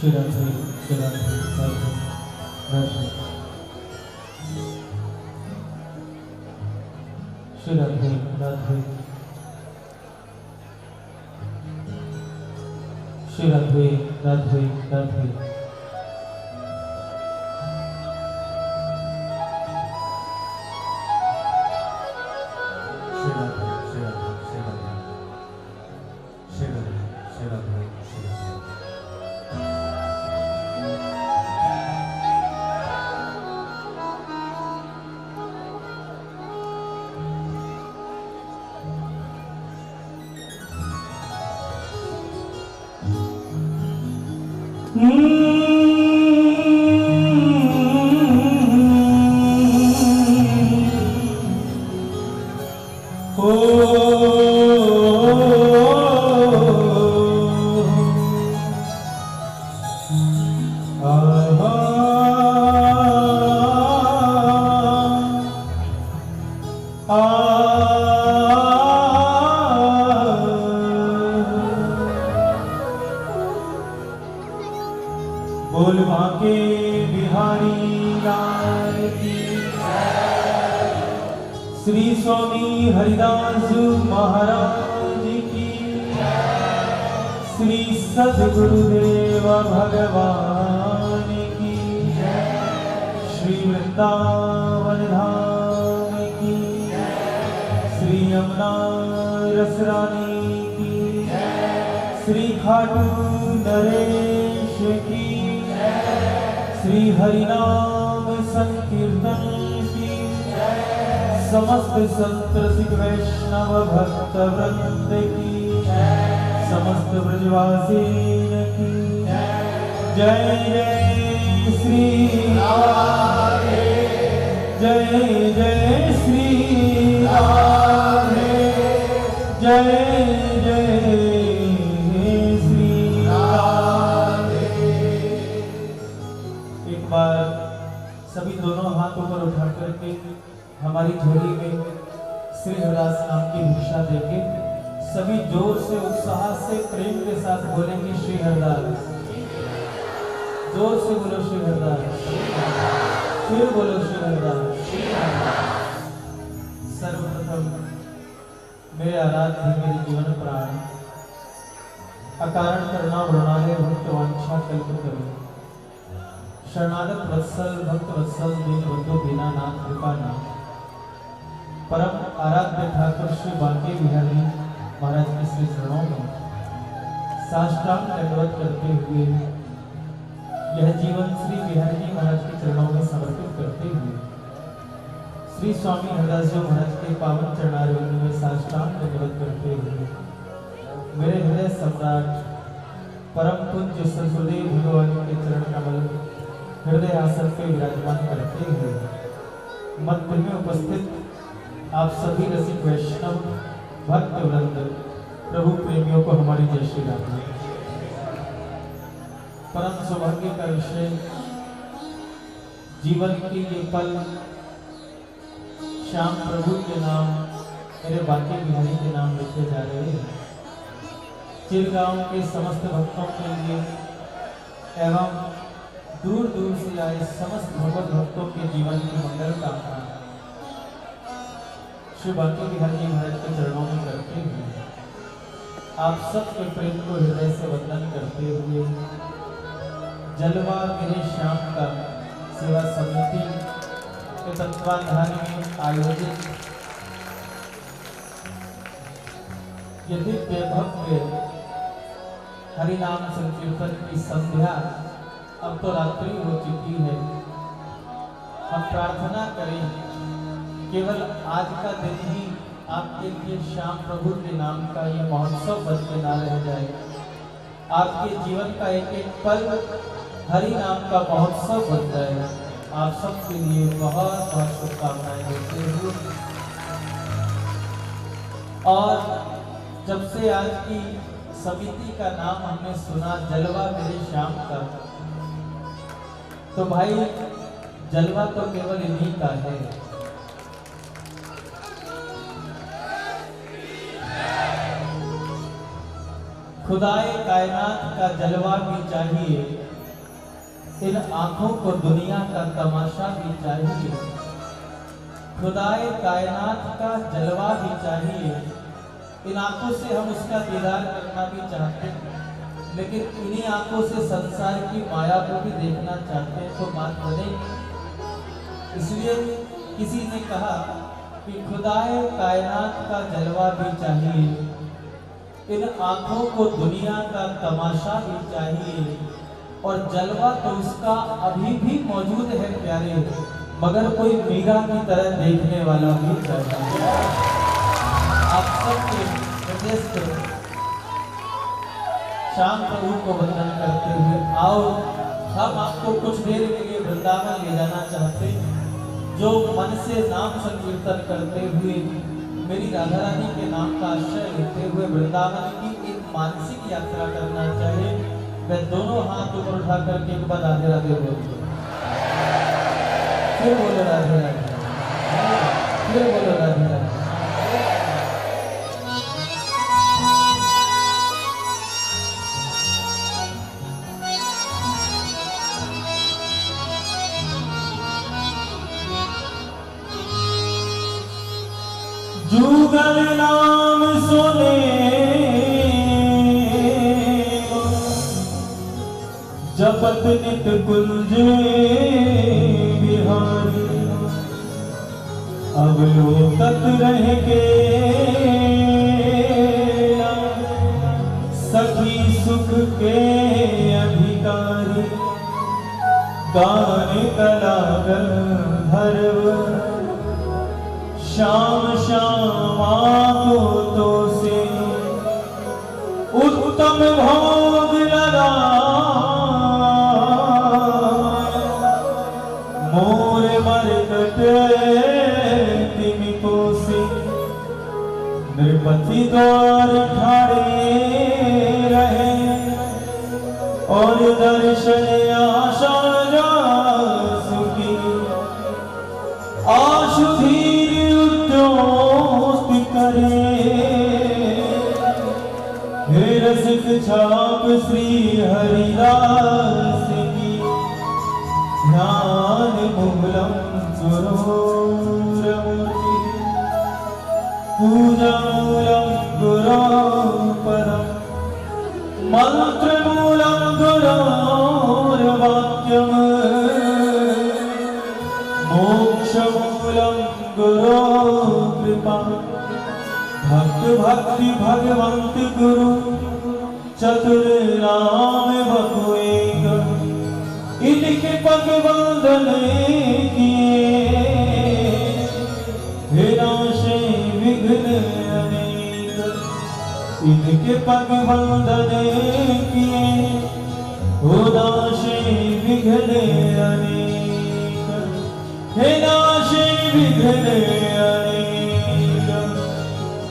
श्री राधे श्री राधे राधे राधे श्री राधे राधे श्री राधे राधे राधे श्री राधे श्री राधे श्री राधे श्री राधे श्री राधे श्री राधे बोल बांके बिहारी लाल की श्री स्वामी हरिदास महाराज की श्री सद्गुरुदेव भगवान की श्री वृंदावन धाम की श्री यमुना रसरानी की श्री खाटू नरेश की श्री हरिनाम संकीर्तन की समस्त संत रसिक वैष्णव भक्त वृंद की समस्त ब्रजवासी की जय जय श्री राधे जय जय श्री राधे जय जय सभी दोनों हाथ ऊपर उठा करके हमारी झोली में श्री हरदास नाम की भिक्षा देंगे। सभी जोर से उत्साह से प्रेम के साथ बोलेंगे श्री हरदास। जोर से बोलो श्री हरदास, फिर बोलो श्री हरदास। सर्वप्रथम मेरे आराध्य मेरे जीवन प्राण अकारण करुणा वरुणालय भक्त वांछा कल्पतरु शरणागत वत्सल भक्त वत्सल दीन बंधु दीनानाथ कृपानाथ परम आराध्य ठाकुर श्री बांके बिहारी महाराज के श्री चरणों में साष्टांग दंडवत करते हुए यह जीवन श्री बिहारी जी महाराज के चरणों में समर्पित करते हुए श्री स्वामी हरदास जी महाराज के पावन चरणारविंद में साष्टांग दंडवत करते हुए मेरे हृदय सम्राट परम पूज्य सदगुरुदेव भगवान के चरण कमल हृदय आसन पे विराजमान करते हुए मध्य में उपस्थित आप सभी रसिक वैष्णव भक्त वृंद प्रभु प्रेमियों को हमारी जय श्री राधे। परम सौभाग्य का विषय जीवन के ये पल श्याम प्रभु के नाम मेरे बांके बिहारी के नाम लिखे जा रहे हैं। चिरगांव के समस्त भक्तों के लिए एवं दूर दूर से आए समस्त भगवत भक्तों के जीवन की मंगल कामना श्री बांके बिहारी जी महाराज के चरणों में करते हुए आप सबके प्रेम को हृदय से वंदन करते हुए जलवा मेरे श्याम का सेवा समिति के तत्वाधान में आयोजित यदि भव्य हरिनाम संकीर्तन की संध्या अब तो रात्रि हो चुकी है। हम प्रार्थना करें केवल आज का दिन ही आपके लिए श्याम प्रभु के नाम का ये महोत्सव बन के ना रह जाए। आपके जीवन का एक एक पल हरि नाम का महोत्सव बन जाए। आप सबके लिए बहुत बहुत शुभकामनाएं देते हुए और जब से आज की समिति का नाम हमने सुना जलवा मेरे श्याम का, तो भाई जलवा तो केवल इन्हीं का है। खुदाए कायनात का जलवा भी चाहिए इन आंखों को दुनिया का तमाशा भी चाहिए, खुदाए कायनात का जलवा भी चाहिए। इन आंखों से हम उसका दीदार करना भी चाहते हैं, लेकिन इन्हीं आंखों से संसार की माया को भी देखना चाहते हैं, तो बात बनेगी। इसलिए किसी ने कहा कि खुदाए कायनात का जलवा भी चाहिए, इन आंखों को दुनिया का तमाशा भी चाहिए, और जलवा तो उसका अभी भी मौजूद है प्यारे, मगर कोई मीरा की तरह देखने वाला भी चाहिए। आप सबके निर्देश से शाम प्रभु को वंदन करते हुए आओ हम आपको कुछ देर के लिए वृंदावन ले जाना चाहते हैं। जो मन से नाम संकीर्तन करते हुए मेरी राधा रानी के नाम का आश्रय लेते हुए वृंदावन की एक मानसिक यात्रा करना चाहे, मैं दोनों हाथ ऊपर उठा करके एक बार राधे राधे बोलते, फिर बोलो राधे राधे, फिर बोलो राधे राधे। जुगल नाम सुने जपत नित कुंज बिहारी, अवलोकत रह के सखी सुख के अधिकारी, गान कला गंधर्व श्याम श्यामा को तो से उत्तम भोग लगा, मोर मरकट तिमि को से नृपति द्वार ठाड़े रहे, और दर्शन आशा सुखी आशुधीर करे, हे रसिक छाप श्री हरिदास की, ध्यान मूलम गुरुरमूर्ति, पूजा मूलम गुरुपदम, मंत्र मूलम गुरुर्वाक्यम, मोक्ष मूलम गुरु कृपा, भक्त भक्ति भगवंत गुरु, चतुर नाम बहु एक, इनके पग वंदन किए, विनाशे विघ्न अनेक, इनके पग वंदन किए, विनाशे विघ्न अनेक, विनाशे विघ्न अनेक।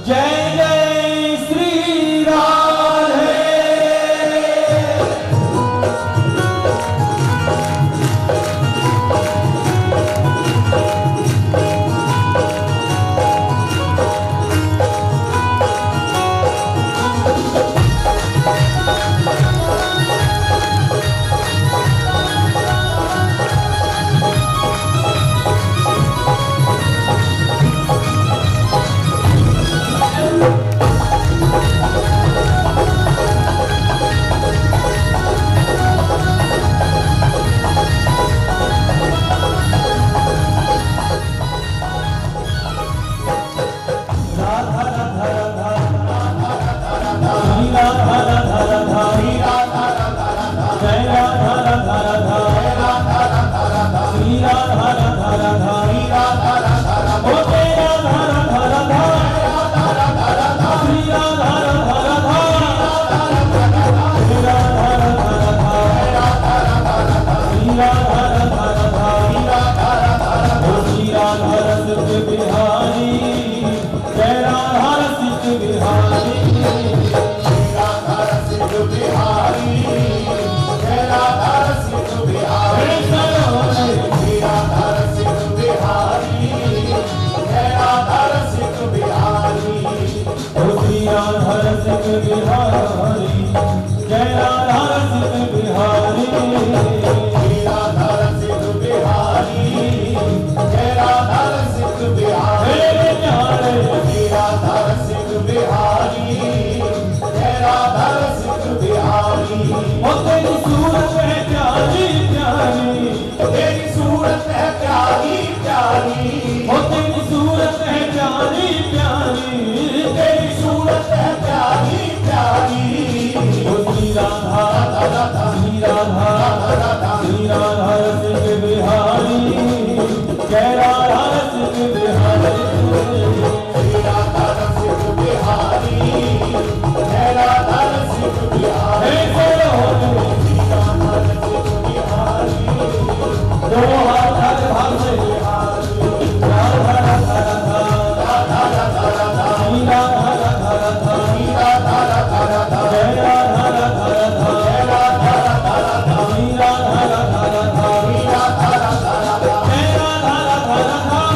जय जय श्री राधे। बिहारी, जय राधा रसिक बिहारी, राधा रसिक बिहारी। ओ तेरी सूरत है प्यारी प्यारी, तेरी सूरत है प्यारी प्यारी। ओ तेरी सूरत है प्यारी प्यारी, तेरी सूरत है प्यारी प्यारी। ओ श्री राधा श्री राधा श्री राधा रसिक बिहारी, जय राधा रसिक बिहारी। श्री राधा रसिक बिहारी, जय राधा रसिक बिहारी। हे बोलो श्री राधा रसिक बिहारी, दोनों हाथ आगे भाग से राधा राधा राधा राधा राधा राधा, श्री राधा राधा राधा, श्री राधा राधा राधा, जय राधा राधा राधा, जय राधा राधा राधा, श्री राधा राधा राधा, श्री राधा राधा राधा, जय राधा राधा राधा,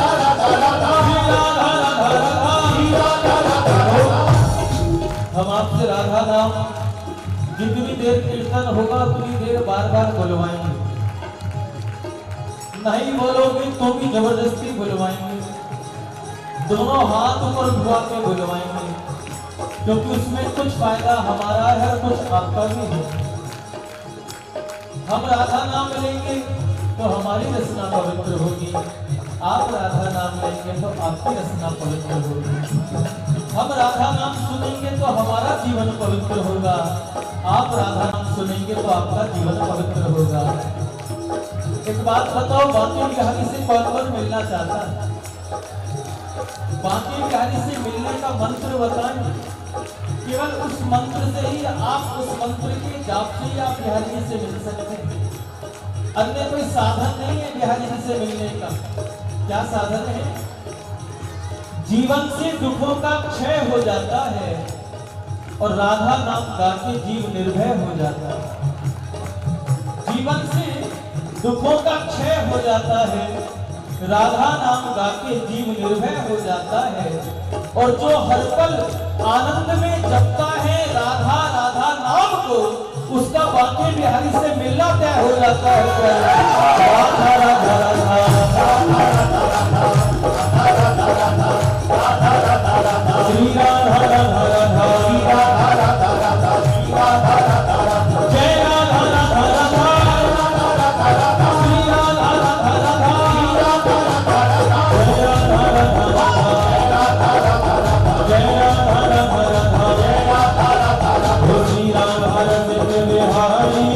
जय राधा राधा राधा, श्री राधा राधा राधा। श्री राधा राधा राधा। हम आपसे राधा नाम जितनी देर कीर्तन होगा उतनी देर बार बार बुलवाएंगे, नहीं बोलोगे तो भी जबरदस्ती बुलवाएंगे, दोनों हाथ ऊपर उठा के बुलवाएंगे, क्योंकि उसमें कुछ फायदा हमारा है कुछ आपका भी है। हम राधा नाम लेंगे तो हमारी रचना पवित्र होगी, आप राधा नाम लेंगे तो आपकी रचना पवित्र होगी। हम राधा नाम सुनेंगे तो हमारा जीवन पवित्र होगा, आप राधा नाम सुनेंगे तो आपका जीवन पवित्र होगा। एक बात बताओ, बांके बिहारी से कौन कौन मिलना चाहता है? बांके बिहारी से मिलने का मंत्र बताएं, केवल उस मंत्र से ही आप उस मंत्र के जाप से ही आप बिहारी जी से मिल सकते हैं। अन्य कोई साधन नहीं है बिहारी जी से मिलने का। क्या साधन है? जीवन से दुखों का क्षय हो जाता है और राधा नाम गा के जीव निर्भय हो जाता है। जीवन से दुखों का क्षय हो जाता है, राधा नाम गा के जीव निर्भय हो जाता है, और जो हर पल आनंद में जपता है राधा राधा नाम को, उसका बांके बिहारी से मिलना तय हो जाता है। राधा राधा राधा श्री राधा राधा राधा, जय राधा राधा राधा, श्री राधा राधा राधा, जय राधा राधा राधा, जय राधा राधा राधा, श्री राधा रसिक बिहारी,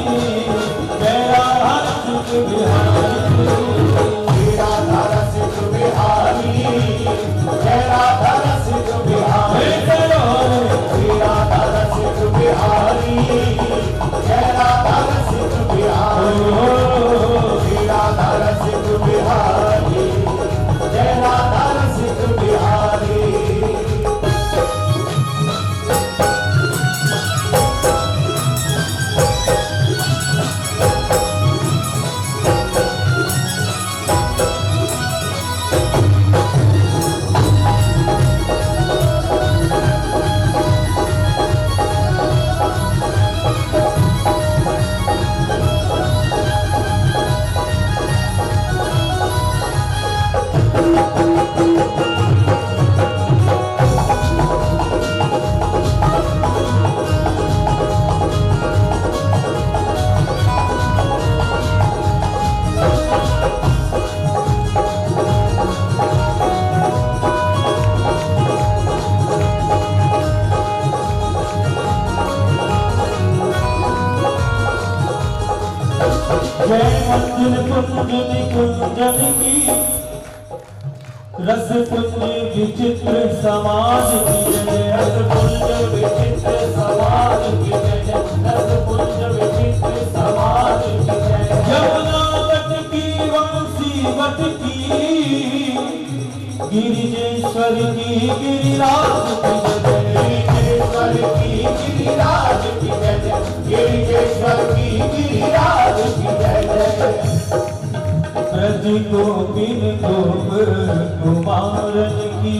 जय राधा रसिक बिहारी। श्री राधा रसिक बिहारी, जय राधा रसिक बिहारी। श्री राधा रसिक बिहारी, जय राधा रसिक बिहारी। श्री राधा रसिक बिहारी, जय राधा रसिक बिहारी। जय मंजिल कुंजनी कुंजन की, रस पुंज विचित्र समाज की जय, रस पुंज विचित्र समाज की जय, रस पुंज विचित्र समाज की जय। यमुना तट की वंशी वट की, गिरिजेश्वर की गिरिराज की जय, गिरिजेश्वर की गिरिराज की जय, गिरिजेश्वर की गिरिराज की जय। ब्रज गोपिन गोप कुमारन की,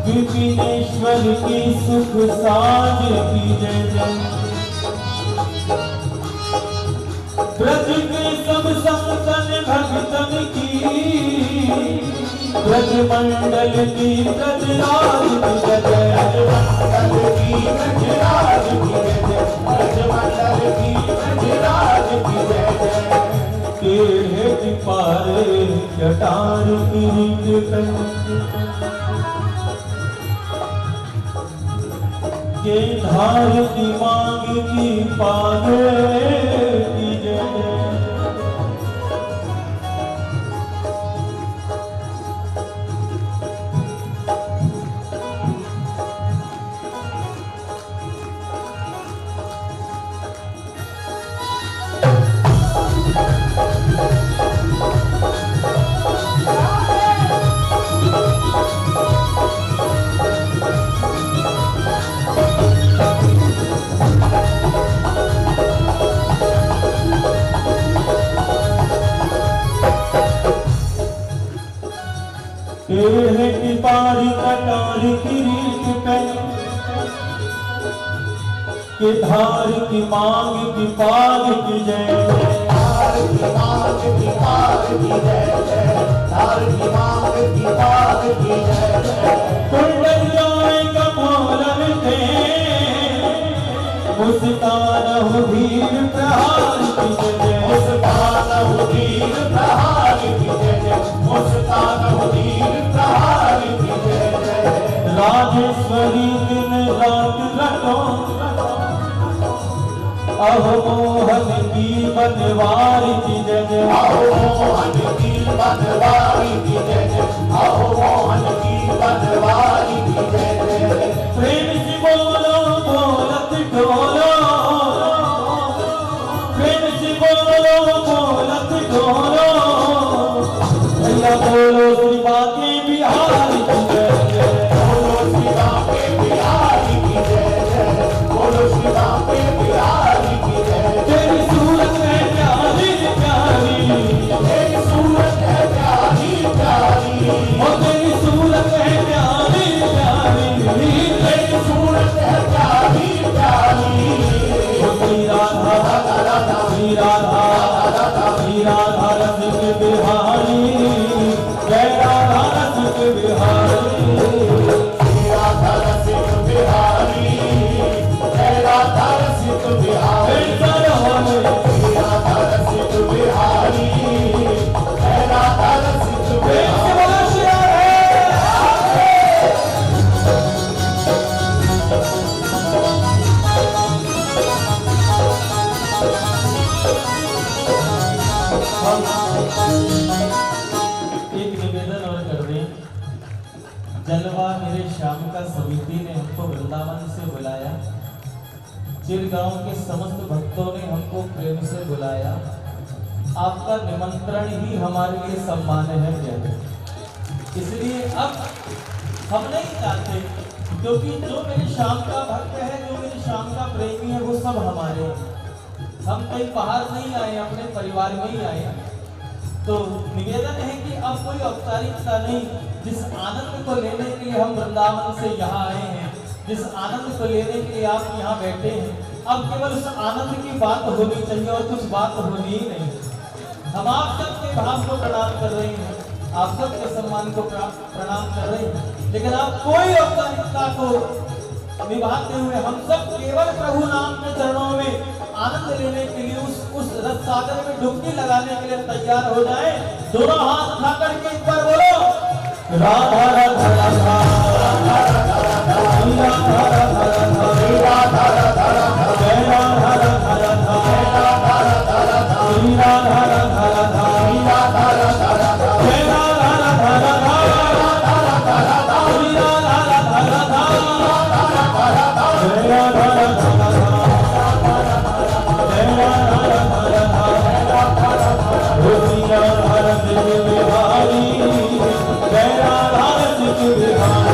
विपिनेश्वर की सुख साज की जय जय। ब्रज के सब संतन भक्तन की, ब्रजमंडल की ब्रजराज की जय, ब्रजमंडल की ब्रजराज की जय, ब्रजमंडल की ब्रजराज की जय। तेरे की पारे जटार किरीट के धार की मांग की पागे की जय। तेरे की पारी कटार किरीट पहन के धार की मांग की पाग की जय। धार की मांग की पाग की जय, धार की मांग की पाग की जय। कुंडल जाए कमोलन थे मुस्कान हो धीर प्रहार की जय। मुस्कान हो धीर प्रहार की जय, मुस्कान हो धीर प्रहार की जय। राजेश्वरी दिन रात रटो अहो मोहन की बनवार की जय। आओ मोहन की बनवारी की जय, आओ मोहन की बनवारी की जय। प्रेम से बोलो बोलत ढोलो, प्रेम से बोलो बोलत ढोलो, भैया बोलो शिवा के बिहार की जय। बोलो शिवा के बिहारी की जय, बोलो शिवा के बिहारी की जय। तेरी सूरत है प्यारी प्यारी, तेरी सूरत है प्यारी प्यारी, ओ तेरी सूरत है प्यारी प्यारी, तेरी सूरत है प्यारी प्यारी। ओ श्री राधा श्री राधा श्री राधा रसिक बिहारी, जय राधा रसिक बिहारी। श्री राधा रसिक बिहारी, जय राधा रसिक बिहारी। श्री राधा रसिक बिहारी, जय राधा रसिक बिहारी। एक निवेदन और कर दें, जलवा मेरे श्याम का समिति ने हमको वृंदावन से बुलाया, चिरगांव के समस्त भक्तों ने हमको प्रेम से बुलाया। आपका निमंत्रण ही हमारे लिए सम्मान है क्या? इसलिए अब हम नहीं चाहते, क्योंकि जो मेरे श्याम का भक्त है, जो मेरे श्याम का प्रेमी है, वो सब हमारे हैं। हम कहीं बाहर नहीं आए, अपने परिवार में ही आए। तो निवेदन है कि अब कोई औपचारिकता नहीं, जिस आनंद को लेने के लिए हम वृंदावन से यहाँ आए हैं, जिस आनंद को लेने के लिए आप यहाँ बैठे हैं, अब केवल उस आनंद की बात होनी चाहिए और कुछ बात होनी ही नहीं। हम आप सबके भाव को प्रणाम कर रहे हैं, आप सबके सम्मान को प्रणाम कर रहे हैं, लेकिन आप कोई औपचारिकता को निभाते हुए हम सब केवल प्रभु नाम के चरणों में आनंद लेने के लिए उस रस सागर में डुबकी लगाने के लिए तैयार हो जाए। दोनों हाथ उठा करके एक बार बोलो राधा राधा राधा राधा राधा राधा राधा राधा जय राधा राधा राधा जय राधा राधा राधा श्री राधा राधा राधा श्री राधा राधा राधा जय राधा राधा राधा राधा राधा राधा श्री राधा राधा राधा राधा राधा जय राधा राधा राधा बिहारी, जय राधा रसिक बिहारी।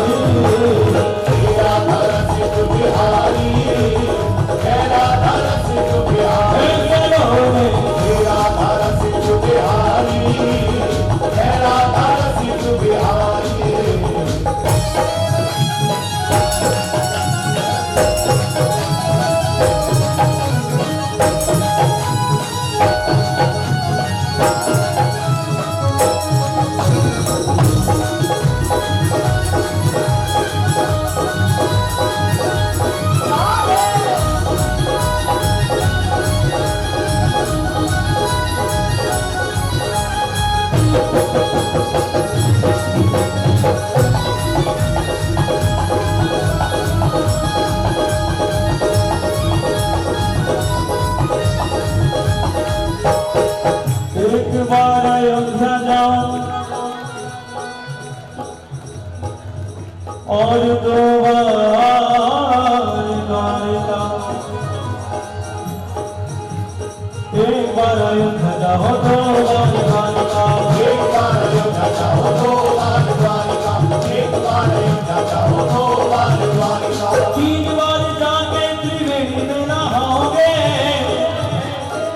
चाहो तो बार द्वारिका, एक बार अयोध्या चाहो तो बार द्वारिका, एक बार अयोध्या चाहो तो बार द्वारिका। 3 बार जाके त्रिवेणी में नहाओगे,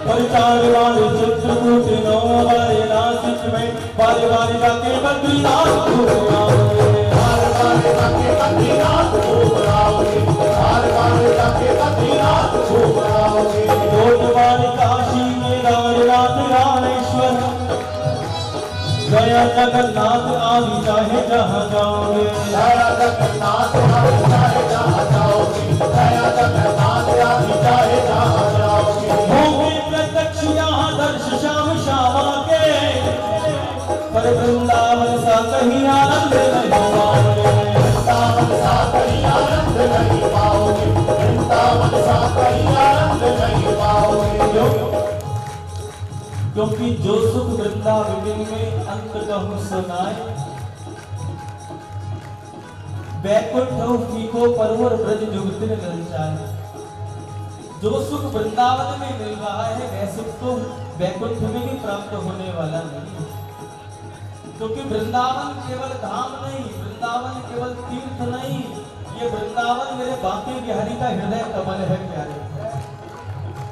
और 4 बार चित्रकूट, 9 बार नासिक में, बार बार जाके बद्रीनाथ घूम आओगे। बार बार जाके बद्रीनाथ घूम आओगे, बार बार जाके बद्रीनाथ घूम आओगे। 2 बार काशी केदारनाथ रामेश्वर, गया जगन्नाथ आदि चाहे जहाँ जाओगे। गया जगन्नाथ आदि चाहे जहाँ जाओगे, गया जगन्नाथ आदि चाहे जहाँ जाओगे। होंगे प्रत्यक्ष यहाँ दर्श श्याम श्यामा के, पर वृंदावन सा कहीं आनंद नहीं पाओगे। वृंदावन सा कहीं आनंद नहीं पाओगे, वृंदावन सा कहीं आनंद नहीं पाओगे। क्योंकि जो सुख वृंदावन में अंत कहूँ सुनाए, बैकुंठ फीको परवर ब्रज जुगति मिल जाए। जो सुख वृंदावन में मिल रहा है वह सुख तो बैकुंठ में भी प्राप्त होने वाला नहीं, क्योंकि वृंदावन केवल धाम नहीं, वृंदावन केवल तीर्थ नहीं, ये वृंदावन मेरे बांके बिहारी का हृदय कमल है प्यारे।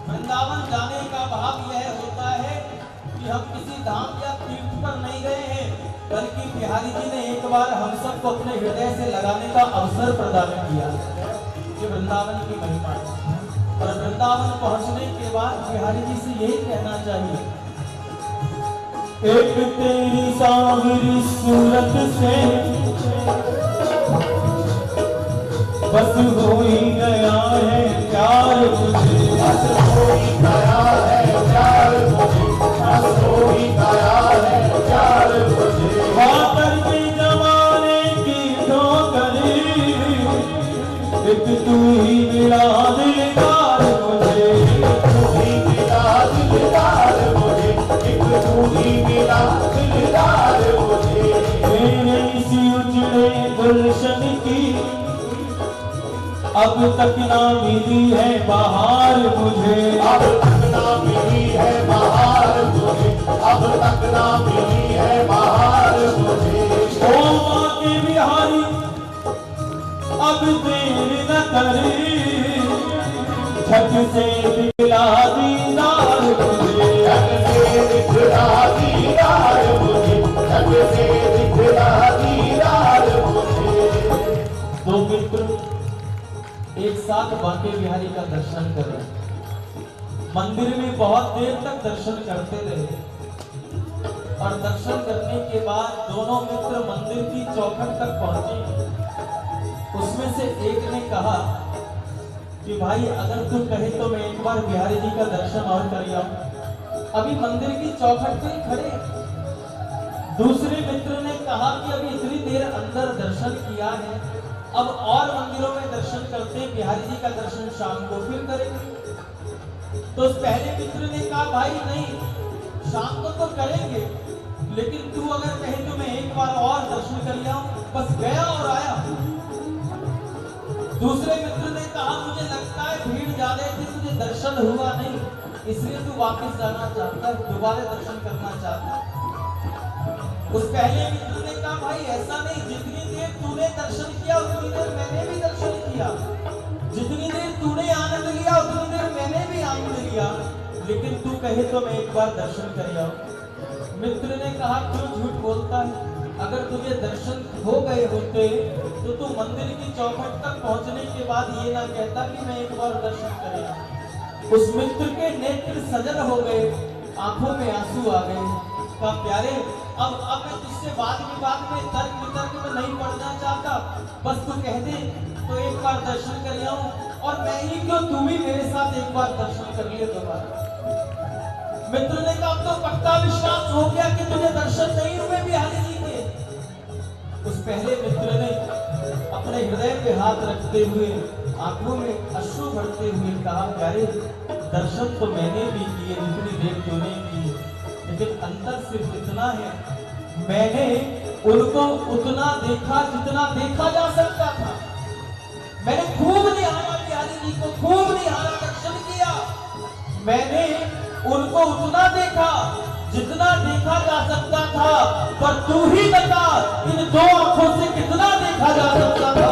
वृंदावन जाने का भाव यह होता है कि हम किसी धाम या तीर्थ पर नहीं गए हैं, बल्कि बिहारी जी ने एक बार हम सबको अपने हृदय से लगाने का अवसर प्रदान किया। ये वृंदावन की महिमा है। और वृंदावन पहुंचने के बाद बिहारी जी से यही कहना चाहिए, एक तेरी सांवरी सूरत से बस हो ही गया है प्यार मुझे, बस हो ही गया है प्यार मुझे, बस हो ही गया है प्यार मुझे। खातर के जमाने की ठोकरी, एक तू ही मिला दिलदार मुझे, तू ही मिला दिलदार मुझे, एक तू ही मिला दिलदार मुझे। मेरे इसी उजड़े गुलशन की अब तक ना मिली है बहार मुझे, अब तक ना मिली है बहार मुझे, अब तक ना मिली है बहार मुझे। ओ माँ के बिहारी अब देर न करी, झट से दिला दीदार मुझे, जग से दिखला दीदार मुझे, जग से दिखला दीदार मुझे। 2 मित्र एक साथ बांके बिहारी का दर्शन कर रहे, मंदिर में बहुत देर तक दर्शन करते रहे, और दर्शन करने के बाद दोनों मित्र मंदिर की चौखट तक पहुंचे। उसमें से एक ने कहा कि भाई अगर तू कहे तो मैं एक बार बिहारी जी का दर्शन और कर आऊं, अभी मंदिर की चौखट पे खड़े। दूसरे मित्र ने कहा कि अभी इतनी देर अंदर दर्शन किया है, अब और मंदिरों में दर्शन करते, बिहारी जी का दर्शन शाम को फिर करेंगे। तो उस पहले मित्र ने कहा भाई नहीं, शाम को तो करेंगे, लेकिन तू अगर कहे तो मैं एक बार और दर्शन कर लिया, बस गया और आया। दूसरे मित्र ने कहा मुझे लगता है भीड़ ज्यादा थी, तुझे दर्शन हुआ नहीं, इसलिए तू वापस जाना चाहता है, दोबारा दर्शन करना चाहता है। उस पहले मित्र ने कहा भाई ऐसा नहीं, जितनी देर तूने दर्शन किया उतनी देर मैंने भी दर्शन किया, जितनी देर तूने आनंद लिया उतनी देर मैंने भी आनंद लिया, लेकिन तू कहे तो मैं एक बार दर्शन कर आऊं। मित्र ने कहा क्यों झूठ बोलता है, अगर तुझे दर्शन हो गए होते तो तू मंदिर की चौखट तक पहुंचने के बाद ये ना कहता कि मैं एक बार दर्शन कर आऊं। उस मित्र के नेत्र सजल हो गए, आंखों में आंसू आ गए। कहा प्यारे अब मैं तुझसे बाद में तर्क वितर्क में नहीं पढ़ना चाहता, बस तू कह दे तो एक बार दर्शन कर आऊं, और मैं ही क्यों तू भी मेरे साथ एक बार दर्शन कर लिए दोबारा। मित्र ने कहा तो पक्का विश्वास हो गया कि तुझे दर्शन नहीं हुए बिहारी जी के। उस पहले मित्र ने अपने हृदय पे हाथ रखते हुए आंखों में अश्रु भरते हुए कहा प्यारे दर्शन तो मैंने भी किए जितनी देर तूने की, लेकिन अंतर सिर्फ इतना है, मैंने उनको उतना देखा जितना देखा जा सकता था। मैंने खूब निहारा बिहारी जी को, खूब निहारा, दर्शन किया। मैंने उनको उतना देखा जितना देखा जा सकता था, पर तू ही बता इन दो आंखों से कितना देखा जा सकता था।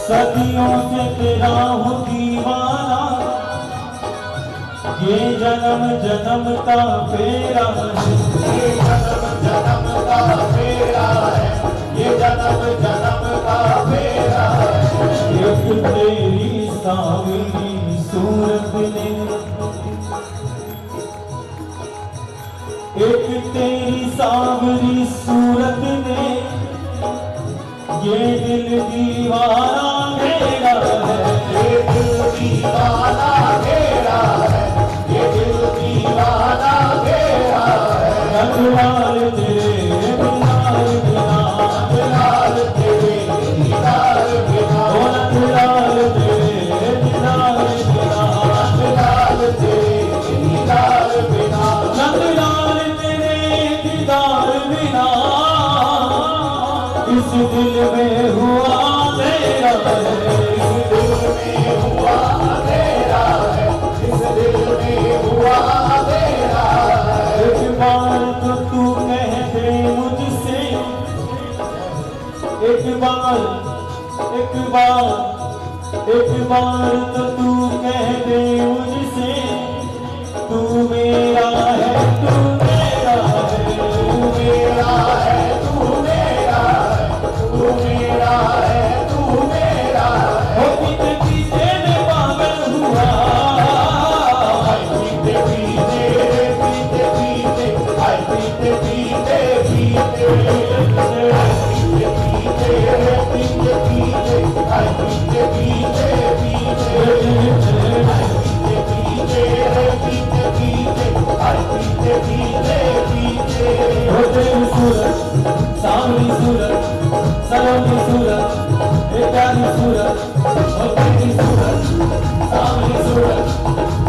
सदियों से तेरा हूँ दीवाना, ये जन्म जन्म का फेरा है, ये जन्म जन्म का फेरा है, ये जन्म जन्म का फेरा है। एक तेरी सावरी सूरत ने, एक तेरी सावरी सूरत ने ये दिल दीवाना मेरा है, ये दिल दीवाना मेरा है, ये दिल दीवाना मेरा है। नगलाल तेरे दीदार बिना, नगलाल तेरे दीदार बिना, ओ नगलाल तेरे दीदार बिना, नगलाल तेरे दीदार बिना, नगलाल तेरे दीदार बिना इस दिल में हुआ मेरा है, इस दिल में हुआ तेरा है, इस दिल में हुआ तेरा है। एक बार तो तू कह दे मुझसे, एक बार तो तू कह दे मुझसे, तू मेरा है, तू मेरा है, तू मेरा है, तू मेरा है, तू मेरा है, तू मेरा है। ओ पीते पीते मैं पागल हुआ, पीते पीते पीते पीते, हाय पीते पीते पीते, पीते पीते पीते पीते, हाय पीते पीते पीते, हाय पीते पीते पीते पीते, हाय पीते पीते पीते। ओ तेरी सूरत सावरी सूरत, सलोनी सूरत, ए प्यारी सूरत, ओ तेरी सूरत सावरी सूरत,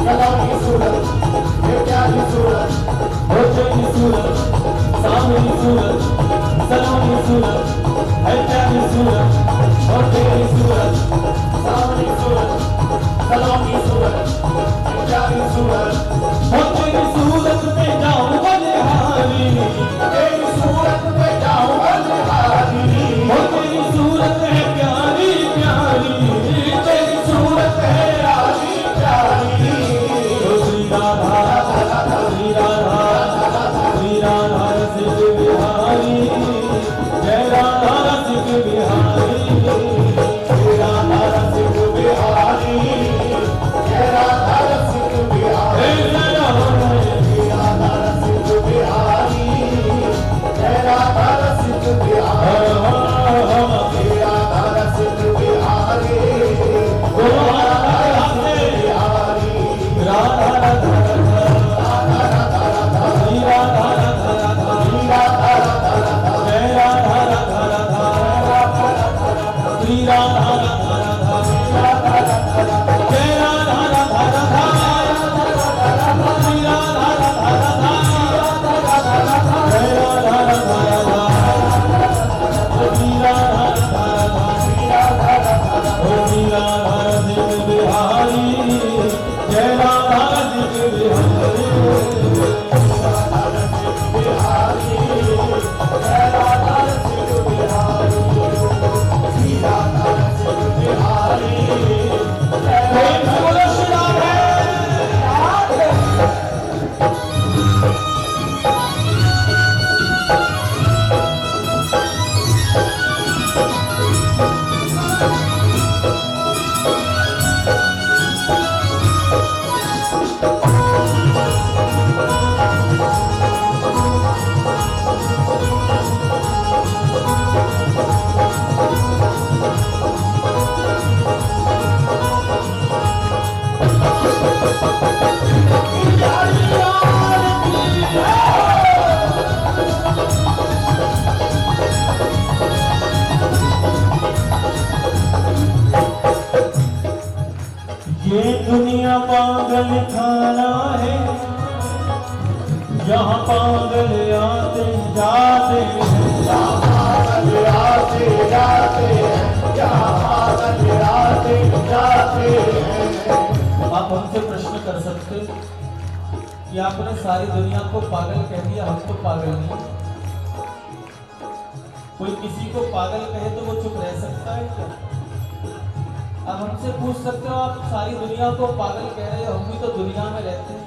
सलोनी सूरत, ये प्यारी सूरत, ओ तेरी सूरत सावरी सूरत, सलोनी सूरत, ए प्यारी सूरत, ओ तेरी सूरत सावरी सूरत, सलोनी सूरत, ये प्यारी सूरत। ओ तेरी सूरत पे जाऊं बलिहारी, तेरी सूरत पे जाऊं बलिहारी, ओ तेरी सूरत है प्यारी प्यारी, तेरी सूरत है प्यारी प्यारी। ओ श्री राधा दुनिया पागल खाना है, यहाँ पागल आते जाते हैं, यहाँ पागल आते जाते हैं, यहाँ पागल आते जाते हैं। आप हमसे प्रश्न कर सकते कि आपने सारी दुनिया को पागल कह दिया, हम तो पागल नहीं। कोई किसी को पागल कहे तो वो चुप रह सकता है क्या? आप हमसे पूछ सकते हो, आप सारी दुनिया को पागल कह रहे हो, हम भी तो दुनिया में रहते हैं,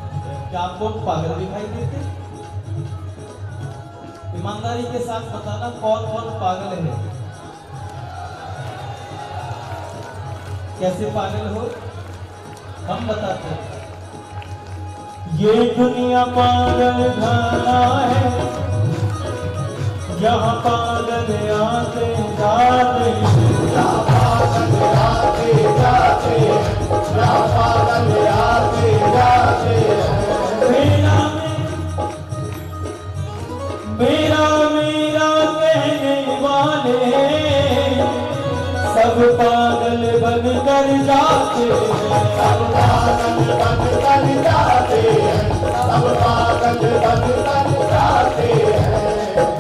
क्या आपको पागल दिखाई देते? ईमानदारी के साथ बताना, कौन कौन पागल है? कैसे पागल हो? हम बताते हैं। ये दुनिया पागल खाना है, यहाँ पागल आते जाते हैं, यहाँ पागल आते जाते हैं, यहाँ पागल आते जाते हैं। मेरा मेरा कहने वाले सब पागल बन कर जाते हैं, सब पागल बन कर जाते हैं, सब पागल बन कर जाते हैं।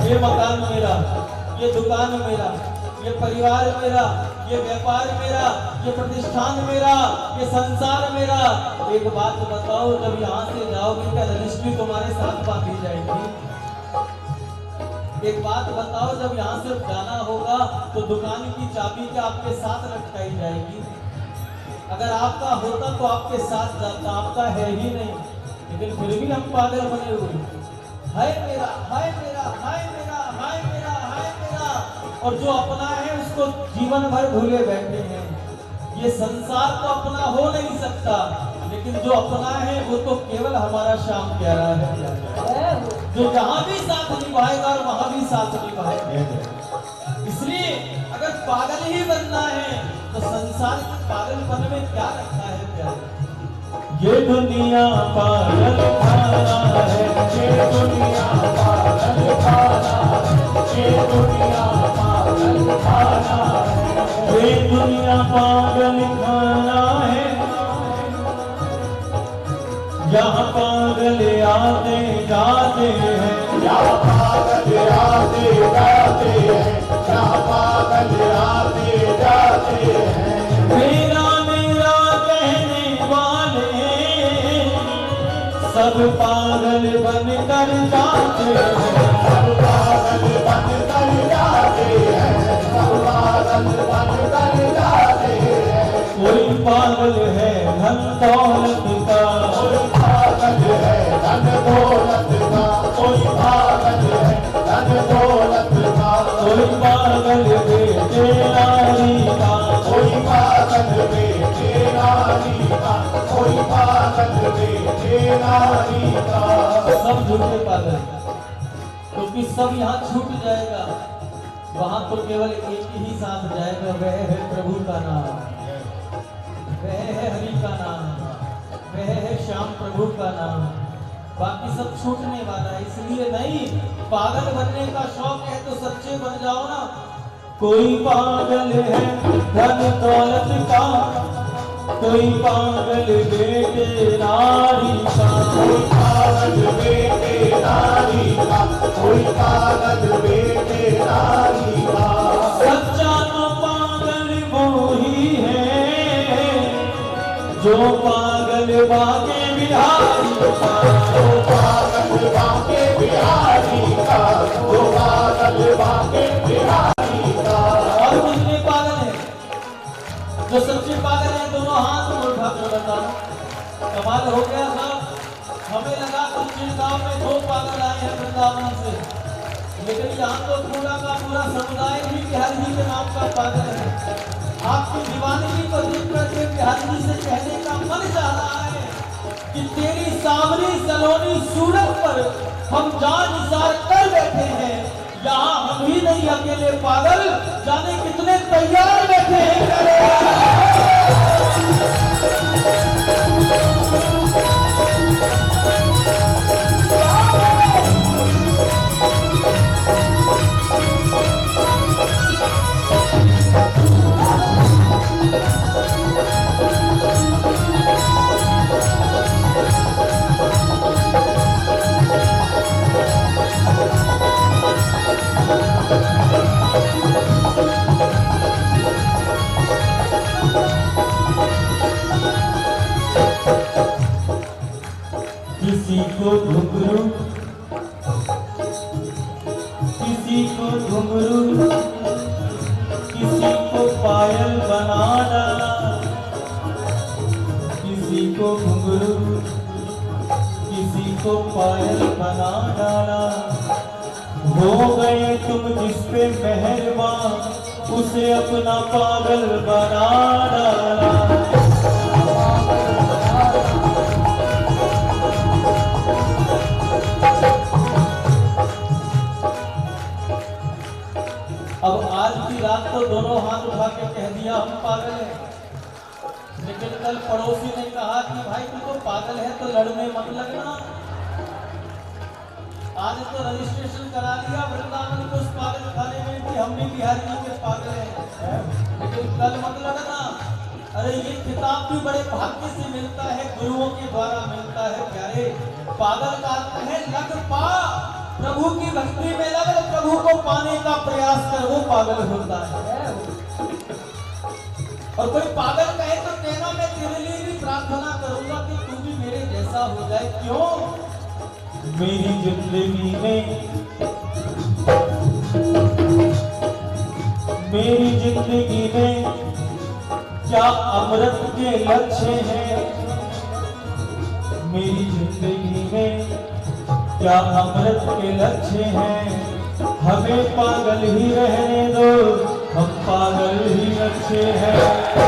ये मकान मेरा, ये दुकान मेरा, ये परिवार मेरा, ये व्यापार मेरा, ये प्रतिष्ठान मेरा, ये संसार मेरा। एक बात बताओ, जब यहाँ से जाओगे क्या रजिस्ट्री तुम्हारे साथ बांधी जाएगी? एक बात बताओ, जब यहाँ से जाना होगा तो दुकान की चाबी क्या आपके साथ लटकाई जाएगी? अगर आपका होता तो आपके साथ जाता, आपका है ही नहीं, लेकिन फिर भी हम पागल बने हुए, हाय मेरा, हाय मेरा, हाय मेरा, हाय मेरा, हाय मेरा। और जो अपना है उसको जीवन भर भूले बैठे हैं। ये संसार तो अपना हो नहीं सकता, लेकिन जो अपना है वो तो केवल हमारा श्याम प्यारा है, जो जहां भी साथ निभाएगा और वहां भी साथ निभाएगा। इसलिए अगर पागल ही बनना है तो संसार के पागलपन में क्या रखा है प्यारे? ये दुनिया पागल खाना है, ये दुनिया पागल खाना है, ये दुनिया पागल खाना है, ये दुनिया पागल खाना है, यहाँ पागल आते जाते हैं, यहाँ पागल आते जाते हैं, यहाँ पागल आते जाते हैं। मेरा मेरा कहने वाले सब पागल बन कर जाते हैं, सब पागल बन कर जाते हैं, सब पागल बन कर जाते हैं। कोई पागल है धन दौलत का, कोई पागल है धन दौलत का, कोई पागल है धन दौलत का, कोई पागल बेटे नारी का, कोई पागल बेटे नारी का, कोई पागल बेटे नारी का। सब झूठे पागल, क्योंकि सब यहाँ छूट जाएगा, वहां तो केवल एक ही साथ जाएगा, वह है प्रभु का नाम, वह है हरि का नाम, वह है श्याम प्रभु का नाम। बाकी सब छूटने वाला है, इसलिए नहीं, पागल बनने का शौक है तो सच्चे बन जाओ ना। कोई पागल है धन दौलत का, कोई पागल बेटे नारी का, कोई पागल बेटे नारी का, कोई पागल बेटे नारी का। सच्चा तो पागल वो ही है जो पागल बाके बिहारी का, जो पागल बाके बिहारी का, जो पागल बाके बिहारी का। और कितने पागल हैं? जो सच्चे पागल हैं दोनों हाथ में उठा कर बताओ। कमाल हो गया साहब, हमें लगा कुछ गांव में 2 पागल आए हैं वृंदावन से, लेकिन यहाँ तो पूरा का पूरा समुदाय भी बिहारी जी के नाम का पागल है। आपकी दीवानगी को देख करके बिहारी जी से कहने का मन चाह रहा है कि तेरी सावरी सलोनी सूरत पर हम जान निसार कर बैठे हैं, यहाँ हम ही नहीं अकेले पागल जाने कितने तैयार बैठे हैं। को घुंघरू, किसी को घुंघरू, किसी को पायल बना डाला, किसी को घुंघरू, किसी को पायल बना डाला। हो गए तुम जिस पे मेहरबान, उसे अपना पागल बना डाला। अब आज की रात तो दोनों हाथ उठा के कह दिया हम पागल हैं, लेकिन कल पड़ोसी ने कहा कि भाई तू तो पागल है तो लड़ने मत लगना। आज तो रजिस्ट्रेशन करा लिया वृंदावन को उस पागल खाने में कि हम भी बिहारी जी के पागल हैं, लेकिन कल मत लड़ना। अरे ये किताब भी बड़े भाग्य से मिलता है, गुरुओं के द्वारा मिलता है प्यारे। पागल का अर्थ है लग पा, प्रभु की भक्ति में लग, प्रभु को पाने का प्रयास कर, वो पागल होता है। और कोई पागल कहे तो कहना मैं तेरे लिए भी प्रार्थना करूंगा कि तू भी मेरे जैसा हो जाए। क्यों? मेरी जिंदगी में, मेरी जिंदगी में क्या अमृत के लक्ष्य हैं? मेरी जिंदगी में क्या अमृत के लक्ष्य हैं? हमें पागल ही रहने दो, हम पागल ही अच्छे हैं।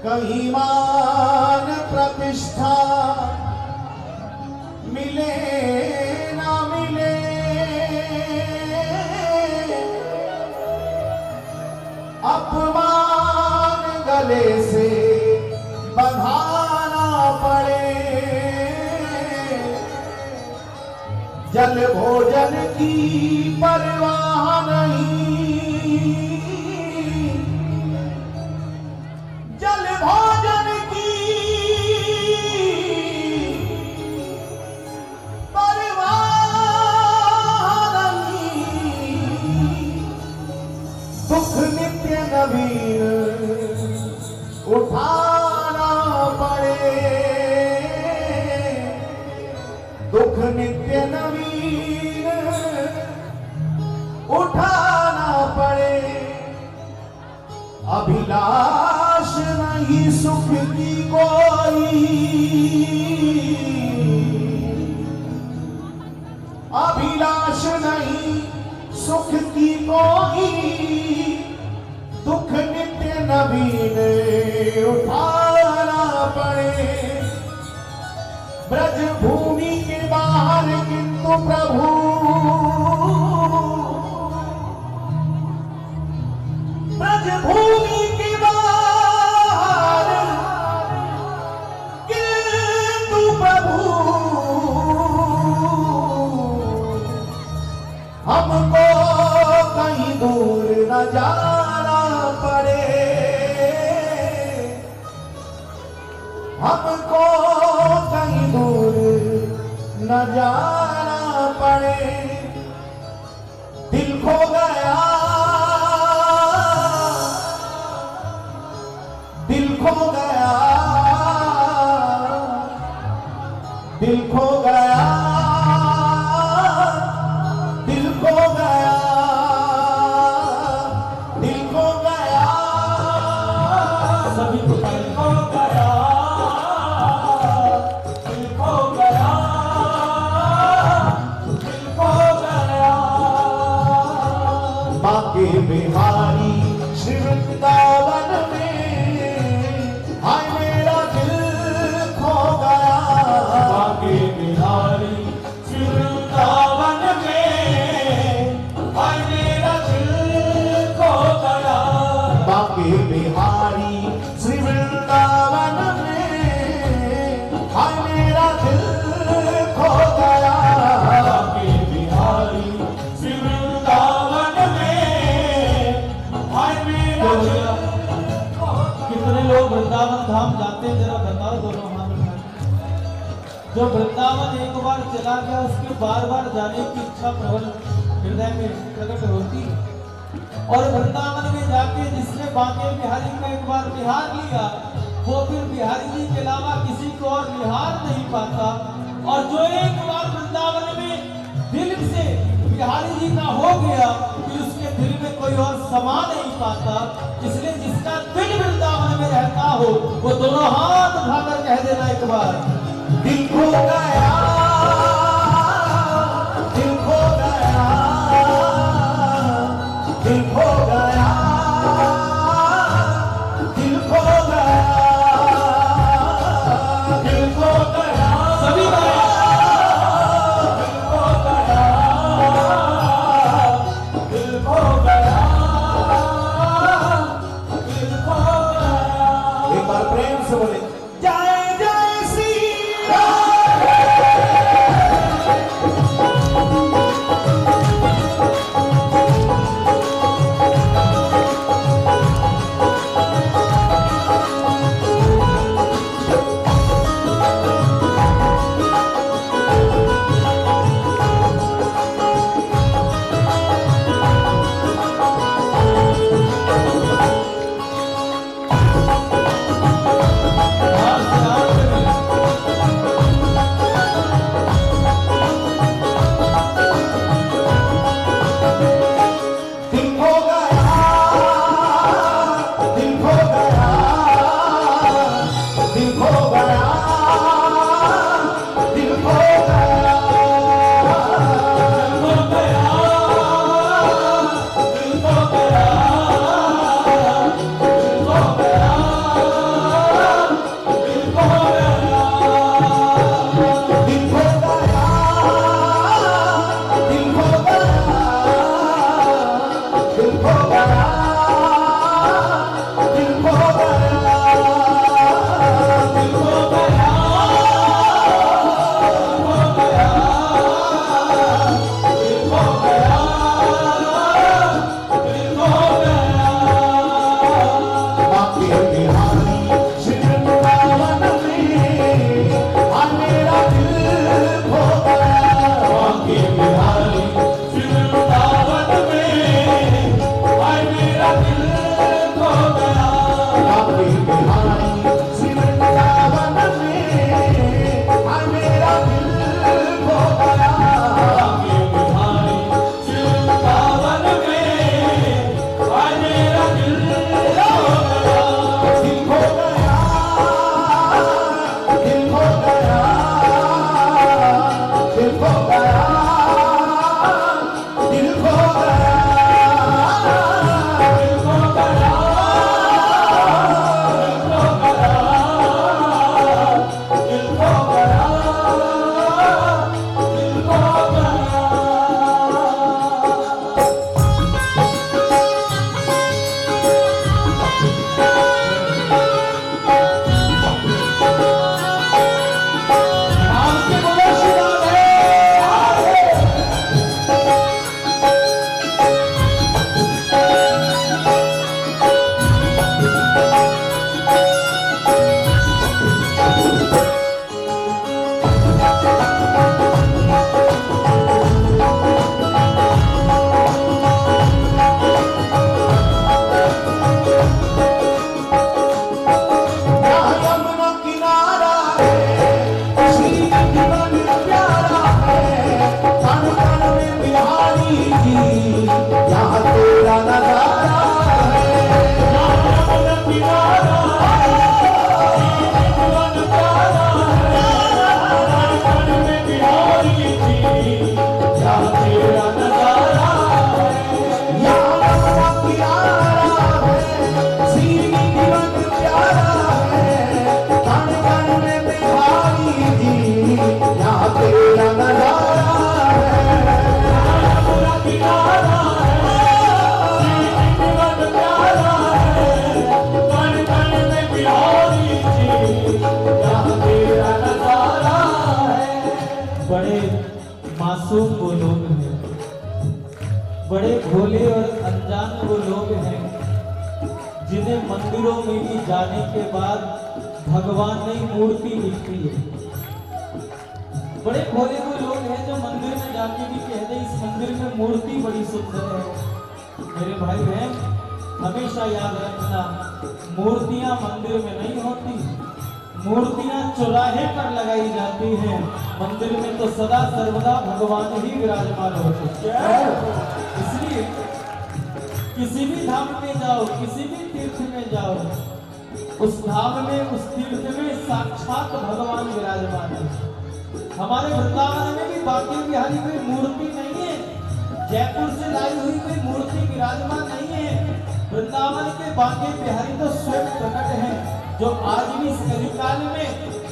कहीं मान प्रतिष्ठा मिले ना मिले, अपमान गले से बंधाना पड़े, जल भोजन की परवाह नहीं, जल भोजन की परवाह नहीं, दुख नित्य नवीन उठाना पड़े, दुख नित्य नवीन उठाना पड़े, अभिलाष नहीं सुख की कोई, अभिलाष नहीं सुख की कोई, दुख नित्य नवीन उठाना पड़े, ब्रज भूमि के बाहर किंतु प्रभु, ब्रज भूमि के बाहर किंतु प्रभु, हमको कहीं दूर न जाना पड़े, हमको कहीं दूर न जाना पड़े, दिल खो गया, दिल खो गया, दिल खो गया, दिल खो गया, दिल खो गया, सभी दिल खो गया, दिल खो गया, दिल खो गया, बांके बिहारी श्री वृंदावन में, हाय मेरा दिल खो गया, बांके बिहारी श्री वृंदावन में, हाय मेरा दिल खो गया, बांके बिहारी श्री वृंदावन में, हाय मेरा दिल खो गया, बांके बिहारी श्री वृंदावन में, हाय मेरा दिल खो गया। कितने लोग वृंदावन धाम जाते हैं, जरा बताओ दोनों हाथ उठा के। जो वृंदावन एक बार चला गया उसके बार बार जाने की इच्छा प्रबल हृदय में प्रकट होती है। और वृंदावन में जाके जिसने बांके बिहारी को एक बार निहार लिया, वो फिर बिहारी जी के अलावा किसी को और निहार नहीं पाता। और जो एक बार वृंदावन में दिल से बिहारी जी का हो गया, फिर उसके दिल में कोई और समा नहीं पाता। इसलिए जिसका दिल वृंदावन में रहता हो, वो दोनों हाथ उठाकर कह देना एक बार, दिल खो गया, दिल खो गया, दिल खो गया, दिल खो गया, दिल खो गया, सभी बार दिल खो गया, दिल खो गया, दिल खो गया। एक बार प्रेम से बोले, जय जय श्री बड़े भोले और अनजान वो लोग हैं जिन्हें मंदिरों में भी जाने के बाद भगवान की मूर्ति दिखती है। बड़े भोले वो लोग हैं जो मंदिर में जाके भी कहते हैं इस मंदिर में मूर्ति बड़ी सुंदर है। मेरे भाई बहन हमेशा याद रखना, मूर्तियां मंदिर में नहीं होती, मूर्तियां चौराहे पर लगाई जाती हैं। मंदिर में तो सदा सर्वदा भगवान ही विराजमान होते हैं। इसलिए किसी भी धाम में जाओ, किसी भी तीर्थ में जाओ, उस धाम में उस तीर्थ में साक्षात भगवान विराजमान है। हमारे वृंदावन में भी बांके बिहारी कोई मूर्ति नहीं है, जयपुर से लाई हुई कोई मूर्ति विराजमान नहीं है। वृंदावन के बांके बिहारी तो स्वयं प्रकट है, जो आज भी इस कलिकाल में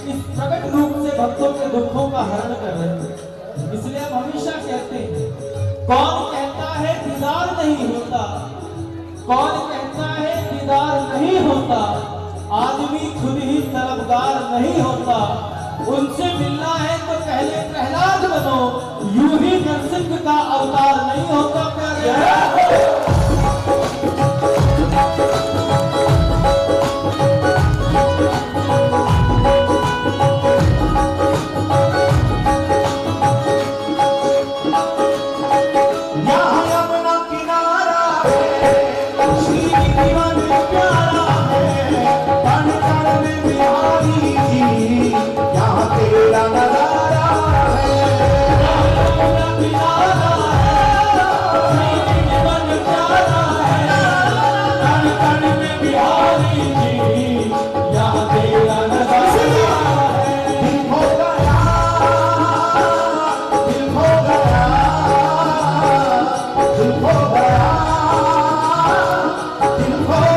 इस प्रकट रूप से भक्तों के दुखों का हरण कर रहे हैं। इसलिए हम हमेशा कहते हैं, कौन कहता है दीदार नहीं होता, कौन कहता है दीदार नहीं होता, आदमी खुद ही तलबगार नहीं होता। उनसे मिलना है तो पहले प्रहलाद बनो, यूं ही नरसिंह का अवतार नहीं होता प्यारे। दिल खो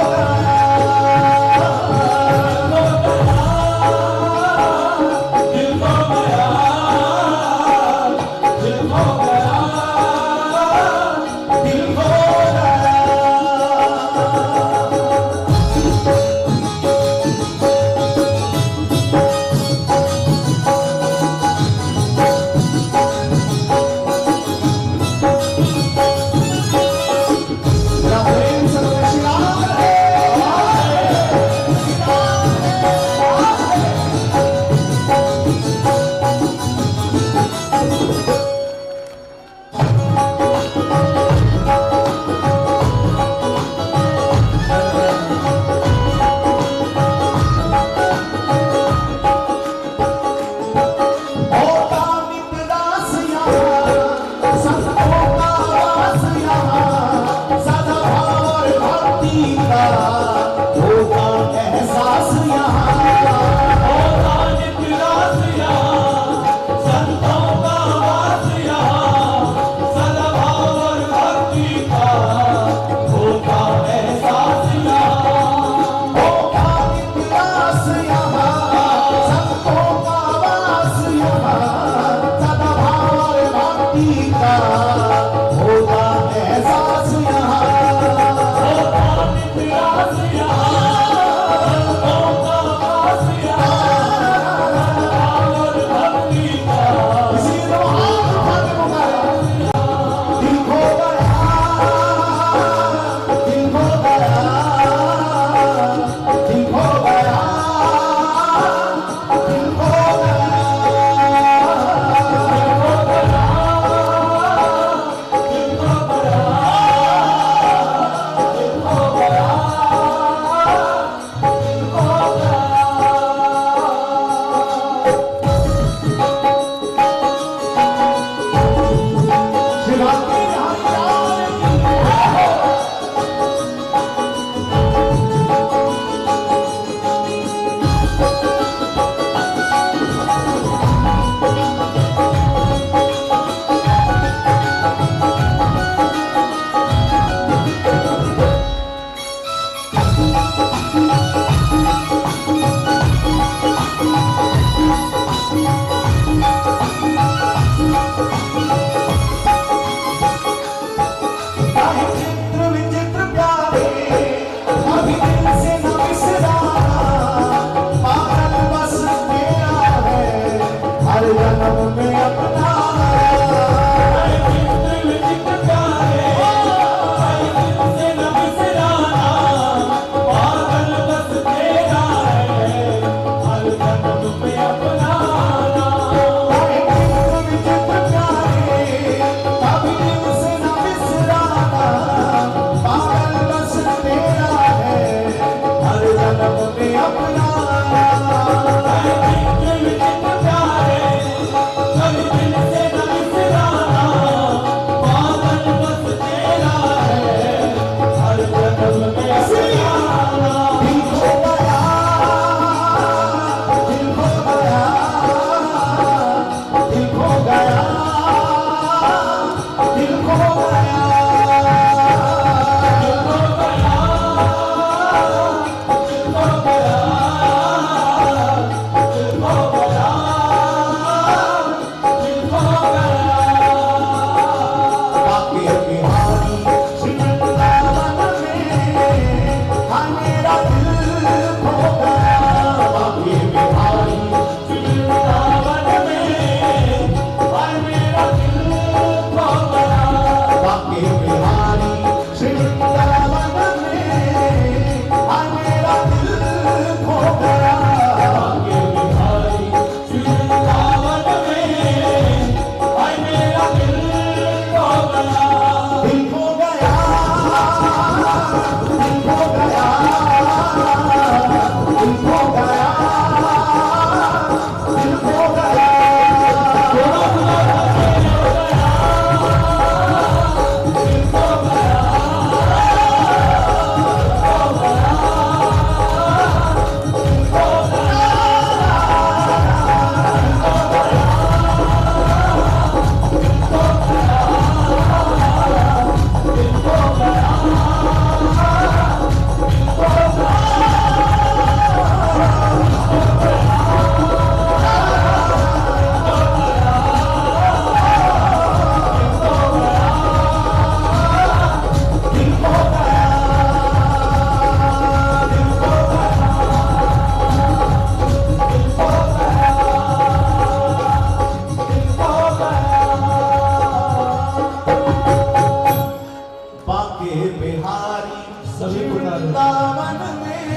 सभी पुकारो। वृंदावन में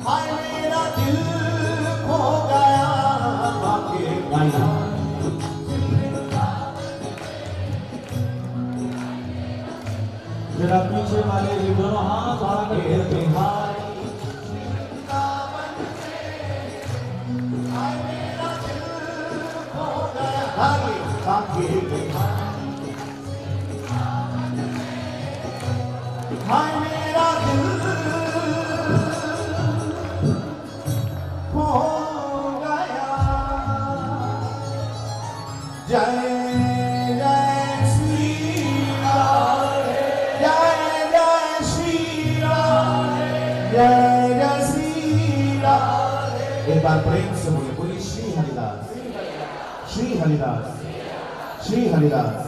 हाय मेरा दिल खो गया आके गाया जरा पीछे वाले भी दोनों हाथ बढ़ा कर कहते हैं हाय वृंदावन में हाय मेरा दिल खो गया आके गाया हाय मेरा दिल खो गया जय जय श्री राम जय जय श्री राम जय जय श्री राम एक बार प्रेम से बोले श्री हरिदास श्री हरिदास श्री हरिदास